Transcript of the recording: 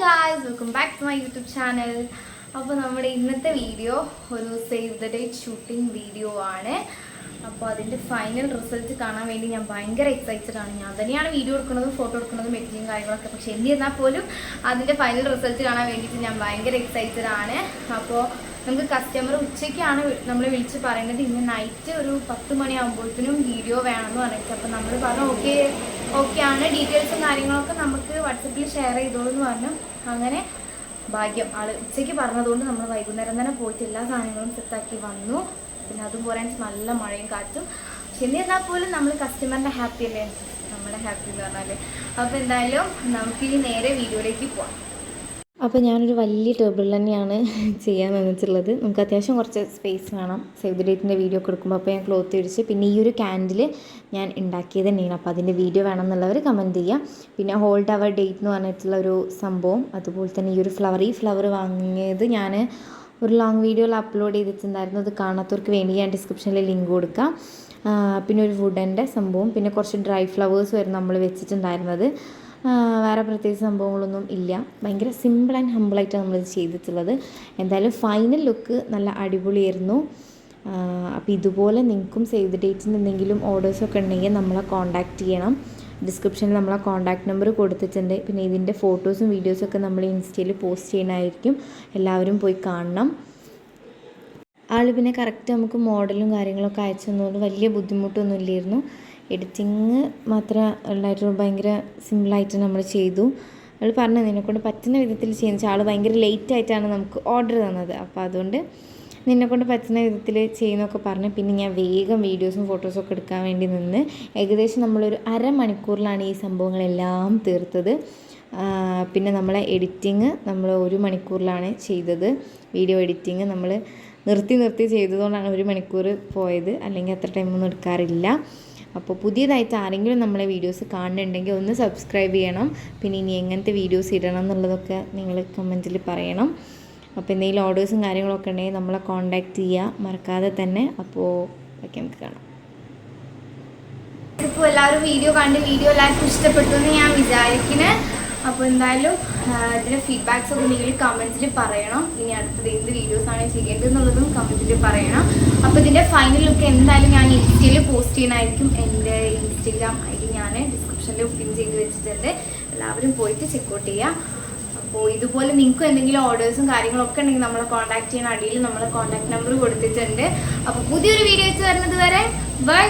guys, welcome back to my YouTube channel. അപ്പോൾ നമ്മുടെ ഇന്നത്തെ വീഡിയോ ഒരു save the date shooting video ആണ്. അപ്പോൾ അതിൻ്റെ ഫൈനൽ റിസൾട്ട് കാണാൻ വേണ്ടി ഞാൻ ഭയങ്കര എക്സൈറ്റഡ് ആണ്. ഞാൻ തന്നെയാണ് വീഡിയോ എടുക്കുന്നതും ഫോട്ടോ എടുക്കുന്നതും എഡിറ്റിങ് കാര്യങ്ങളൊക്കെ. പക്ഷേ എന്നിരുന്നാൽ പോലും അതിൻ്റെ ഫൈനൽ റിസൾട്ട് കാണാൻ വേണ്ടിയിട്ട് ഞാൻ ഭയങ്കര എക്സൈറ്റഡ് ആണ്. അപ്പോൾ നമുക്ക് കസ്റ്റമർ ഉച്ചയ്ക്കാണ് നമ്മൾ വിളിച്ച് പറയുന്നത് ഇന്ന് നൈറ്റ് ഒരു 10 മണിയാകുമ്പോഴത്തേനും വീഡിയോ വേണമെന്ന് പറഞ്ഞിട്ട്. അപ്പോൾ നമ്മൾ പറഞ്ഞു ഓക്കെ ആണ്, ഡീറ്റെയിൽസും കാര്യങ്ങളൊക്കെ നമുക്ക് വാട്സപ്പിൽ ഷെയർ ചെയ്തോളൂ എന്ന് പറഞ്ഞു. അങ്ങനെ ഭാഗ്യം ആൾ ഉച്ചയ്ക്ക് പറഞ്ഞതുകൊണ്ട് നമ്മൾ വൈകുന്നേരം തന്നെ പോയിട്ട് എല്ലാ സാധനങ്ങളും സെറ്റാക്കി വന്നു. പിന്നെ അതും പോരാൻ നല്ല മഴയും കാറ്റും. പക്ഷെ എന്നിരുന്നാൽ പോലും നമ്മൾ കസ്റ്റമറിൻ്റെ ഹാപ്പി അല്ലേ നമ്മുടെ ഹാപ്പി എന്ന് പറഞ്ഞാൽ. അപ്പോൾ എന്തായാലും നമുക്കിനി നേരെ വീഡിയോയിലേക്ക് പോകാം. അപ്പോൾ ഞാനൊരു വലിയ ടേബിൾ തന്നെയാണ് ചെയ്യാൻ വന്നിട്ടുള്ളത്. നമുക്ക് അത്യാവശ്യം കുറച്ച് സ്പേസ് വേണം സേവ് ദ ഡേറ്റിൻ്റെ വീഡിയോ ഒക്കെ എടുക്കുമ്പോൾ. അപ്പോൾ ഞാൻ ക്ലോത്ത് ഇടിച്ച് പിന്നെ ഈ ഒരു ക്യാൻഡിൽ ഞാൻ ഉണ്ടാക്കിയത് തന്നെയാണ്. അപ്പോൾ അതിൻ്റെ വീഡിയോ വേണമെന്നുള്ളവർ കമൻറ്റ് ചെയ്യുക. പിന്നെ ഹോൾഡ് അവർ ഡേറ്റ് എന്ന് പറഞ്ഞിട്ടുള്ള ഒരു സംഭവം, അതുപോലെ തന്നെ ഈ ഒരു ഫ്ലവർ വാങ്ങിയത് ഞാൻ ഒരു ലോങ് വീഡിയോയിൽ അപ്ലോഡ് ചെയ്തിട്ടുണ്ടായിരുന്നു. അത് കാണാത്തവർക്ക് വേണ്ടി ഞാൻ ഡിസ്ക്രിപ്ഷനിൽ ലിങ്ക് കൊടുക്കാം. പിന്നെ ഒരു വുഡൻ്റെ സംഭവം, പിന്നെ കുറച്ച് ഡ്രൈ ഫ്ലവേഴ്സ് വരെ നമ്മൾ വെച്ചിട്ടുണ്ടായിരുന്നത്. വേറെ പ്രത്യേകിച്ച് സംഭവങ്ങളൊന്നും ഇല്ല. ഭയങ്കര സിമ്പിൾ ആൻഡ് ഹമ്പിളായിട്ടാണ് നമ്മളിത് ചെയ്തിട്ടുള്ളത്. എന്തായാലും ഫൈനൽ ലുക്ക് നല്ല അടിപൊളിയായിരുന്നു. അപ്പോൾ ഇതുപോലെ നിങ്ങൾക്കും സേവ് ദ ഡേറ്റിന് എന്തെങ്കിലും ഓർഡേഴ്സൊക്കെ ഉണ്ടെങ്കിൽ നമ്മളെ കോൺടാക്റ്റ് ചെയ്യണം. ഡിസ്ക്രിപ്ഷനിൽ നമ്മളെ കോൺടാക്റ്റ് നമ്പർ കൊടുത്തിട്ടുണ്ട്. പിന്നെ ഇതിൻ്റെ ഫോട്ടോസും വീഡിയോസൊക്കെ നമ്മൾ ഇൻസ്റ്റയിൽ പോസ്റ്റ് ചെയ്യണമായിരിക്കും. എല്ലാവരും പോയി കാണണം. ആൾ പിന്നെ കറക്റ്റ് നമുക്ക് മോഡലും കാര്യങ്ങളൊക്കെ അയച്ചു തന്നതുകൊണ്ട് വലിയ ബുദ്ധിമുട്ടൊന്നും ഇല്ലായിരുന്നു. എഡിറ്റിങ് മാത്രമേ ഉണ്ടായിട്ടുള്ളൂ. ഭയങ്കര സിമ്പിളായിട്ട് നമ്മൾ ചെയ്തു. ആൾ പറഞ്ഞു നിന്നെക്കൊണ്ട് പറ്റുന്ന വിധത്തിൽ ചെയ്യുന്ന. ആൾ ഭയങ്കര ലേറ്റായിട്ടാണ് നമുക്ക് ഓർഡർ തന്നത്. അപ്പോൾ അതുകൊണ്ട് നിന്നെക്കൊണ്ട് പറ്റുന്ന വിധത്തിൽ ചെയ്യുന്നൊക്കെ പറഞ്ഞു. പിന്നെ ഞാൻ വേഗം വീഡിയോസും ഫോട്ടോസൊക്കെ എടുക്കാൻ വേണ്ടി നിന്ന് ഏകദേശം നമ്മളൊരു അരമണിക്കൂറിലാണ് ഈ സംഭവങ്ങളെല്ലാം തീർത്തത്. പിന്നെ നമ്മളെ എഡിറ്റിങ് നമ്മൾ 1 മണിക്കൂറിലാണ് ചെയ്തത്. വീഡിയോ എഡിറ്റിങ് നമ്മൾ നിർത്തി ചെയ്തതുകൊണ്ടാണ് 1 മണിക്കൂർ പോയത്. അല്ലെങ്കിൽ അത്ര ടൈമൊന്നും എടുക്കാറില്ല. അപ്പോൾ പുതിയതായിട്ട് ആരെങ്കിലും നമ്മളെ വീഡിയോസ് കാണുന്നുണ്ടെങ്കിൽ ഒന്ന് സബ്സ്ക്രൈബ് ചെയ്യണം. പിന്നെ ഇനി എങ്ങനത്തെ വീഡിയോസ് ഇടണം എന്നുള്ളതൊക്കെ നിങ്ങൾ കമൻറ്റിൽ പറയണം. അപ്പോൾ എന്തെങ്കിലും ഓർഡേഴ്സും കാര്യങ്ങളൊക്കെ ഉണ്ടെങ്കിൽ നമ്മളെ കോൺടാക്റ്റ് ചെയ്യുക മറക്കാതെ തന്നെ. അപ്പോൾ ഓക്കെ, നമുക്ക് കാണാം. ഇപ്പോൾ എല്ലാവരും വീഡിയോ എല്ലാവർക്കും ഇഷ്ടപ്പെട്ടു എന്ന് ഞാൻ വിചാരിക്കുന്നത്. അപ്പോൾ എന്തായാലും ഇതിൻ്റെ ഫീഡ്ബാക്സ് ഒക്കെ നിങ്ങൾ കമൻറ്റിൽ പറയണം. ഇനി അടുത്തത് എന്ത് വീഡിയോസാണ് ചെയ്യേണ്ടതെന്നുള്ളതും കമൻറ്റിൽ പറയണം. അപ്പോൾ ഇതിൻ്റെ ഫൈനൽ ലുക്ക് എന്തായാലും ഞാൻ ഇൻസ്റ്റയിൽ പോസ്റ്റ് ചെയ്യണമായിരിക്കും. എൻ്റെ ഇൻസ്റ്റഗ്രാം ID ഞാൻ ഡിസ്ക്രിപ്ഷനിൽ പിൻ ചെയ്ത് വെച്ചിട്ടുണ്ട്. എല്ലാവരും പോയിട്ട് ചെക്കൗട്ട് ചെയ്യുക. അപ്പോൾ ഇതുപോലെ നിങ്ങൾക്കും എന്തെങ്കിലും ഓർഡേഴ്സും കാര്യങ്ങളൊക്കെ ഉണ്ടെങ്കിൽ നമ്മളെ കോൺടാക്ട് ചെയ്യുന്ന അടിയിൽ നമ്മളെ കോൺടാക്ട് നമ്പർ കൊടുത്തിട്ടുണ്ട്. അപ്പോൾ പുതിയൊരു വീഡിയോ വെച്ച് വരുന്നത് വരെ ബൈ.